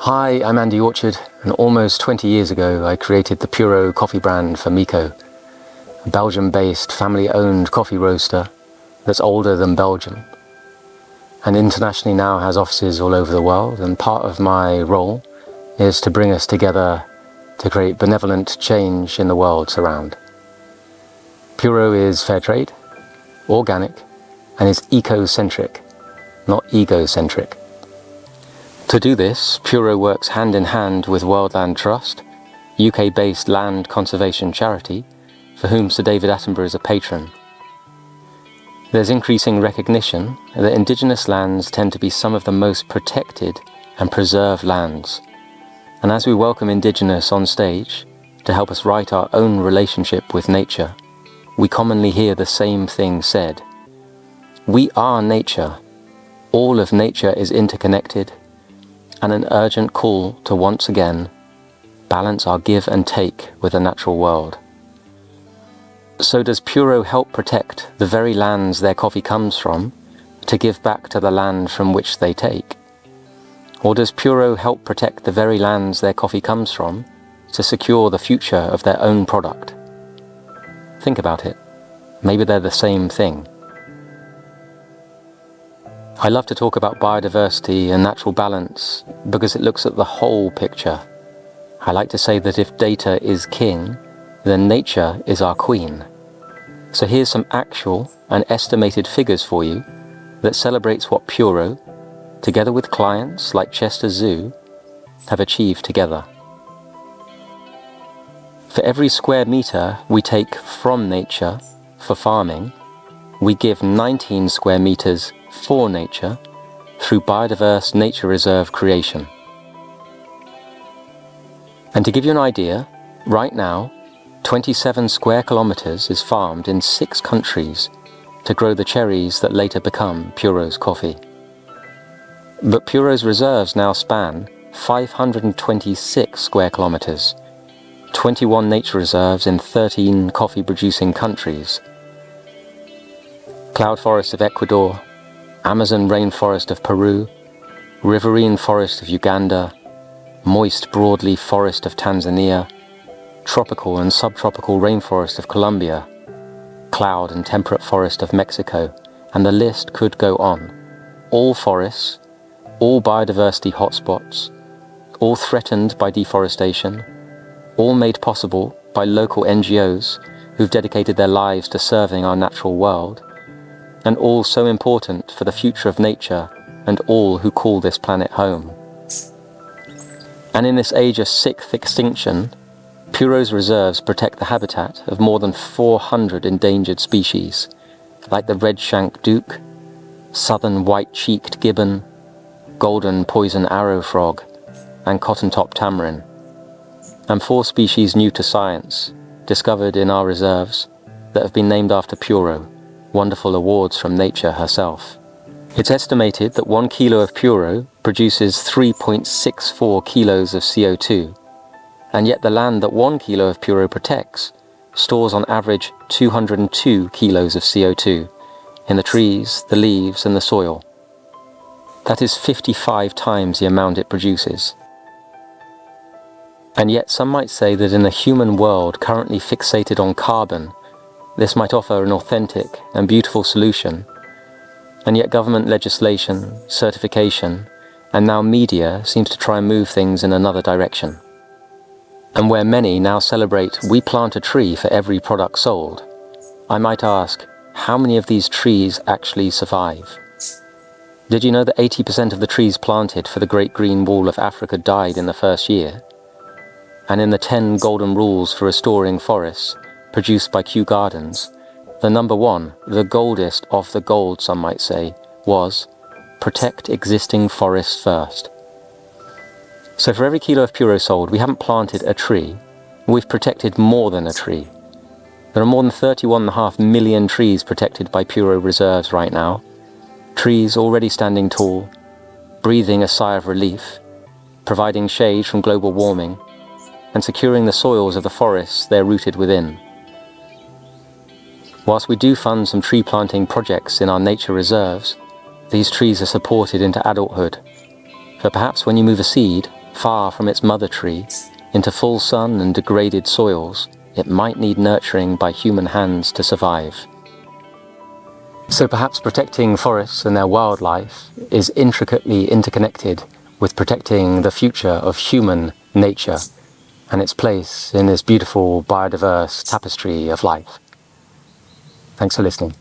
Hi, I'm Andy Orchard, and almost 20 years ago I created the Puro coffee brand for Miko, a Belgium-based family-owned coffee roaster that's older than Belgium, and internationally now has offices all over the world, and part of my role is to bring us together to create benevolent change in the world's around. Puro is fair trade, organic, and is eco-centric, not egocentric. To do this, Puro works hand in hand with World Land Trust, UK-based land conservation charity, for whom Sir David Attenborough is a patron. There's increasing recognition that indigenous lands tend to be some of the most protected and preserved lands. And as we welcome indigenous on stage to help us write our own relationship with nature, we commonly hear the same thing said. We are nature. All of nature is interconnected, and an urgent call to once again balance our give and take with the natural world. So does Puro help protect the very lands their coffee comes from to give back to the land from which they take? Or does Puro help protect the very lands their coffee comes from to secure the future of their own product? Think about it. Maybe they're the same thing. I love to talk about biodiversity and natural balance because it looks at the whole picture. I like to say that if data is king, then nature is our queen. So here's some actual and estimated figures for you that celebrates what Puro, together with clients like Chester Zoo, have achieved together. For every square meter we take from nature for farming, we give 19 square meters for nature through biodiverse nature reserve creation. And to give you an idea, right now, 27 square kilometers is farmed in 6 countries to grow the cherries that later become Puro's coffee. But Puro's reserves now span 526 square kilometers, 21 nature reserves in 13 coffee-producing countries. Cloud forest of Ecuador, Amazon rainforest of Peru, riverine forest of Uganda, moist broadleaf forest of Tanzania, tropical and subtropical rainforest of Colombia, cloud and temperate forest of Mexico, and the list could go on. All forests, all biodiversity hotspots, all threatened by deforestation, all made possible by local NGOs who've dedicated their lives to serving our natural world, and all so important for the future of nature and all who call this planet home. And in this age of 6th extinction, Puro's reserves protect the habitat of more than 400 endangered species, like the red-shanked duke, southern white-cheeked gibbon, golden poison arrow frog, and cotton-top tamarin, and 4 species new to science, discovered in our reserves, that have been named after Puro, wonderful awards from nature herself. It's estimated that 1 kilo of Puro produces 3.64 kilos of CO2, and yet the land that 1 kilo of Puro protects stores on average 202 kilos of CO2 in the trees, the leaves, and the soil. That is 55 times the amount it produces. And yet some might say that in a human world currently fixated on carbon, this might offer an authentic and beautiful solution, and yet government legislation, certification, and now media seems to try and move things in another direction. And where many now celebrate we plant a tree for every product sold, I might ask, how many of these trees actually survive? Did you know that 80% of the trees planted for the Great Green Wall of Africa died in the first year? And in the 10 golden rules for restoring forests, produced by Kew Gardens, the number 1, the goldest of the gold some might say, was protect existing forests first. So for every kilo of Puro sold, we haven't planted a tree, we've protected more than a tree. There are more than 31.5 million trees protected by Puro reserves right now, trees already standing tall, breathing a sigh of relief, providing shade from global warming, and securing the soils of the forests they're rooted within. Whilst we do fund some tree planting projects in our nature reserves, these trees are supported into adulthood. So perhaps when you move a seed far from its mother tree into full sun and degraded soils, it might need nurturing by human hands to survive. So perhaps protecting forests and their wildlife is intricately interconnected with protecting the future of human nature and its place in this beautiful, biodiverse tapestry of life. Thanks for listening.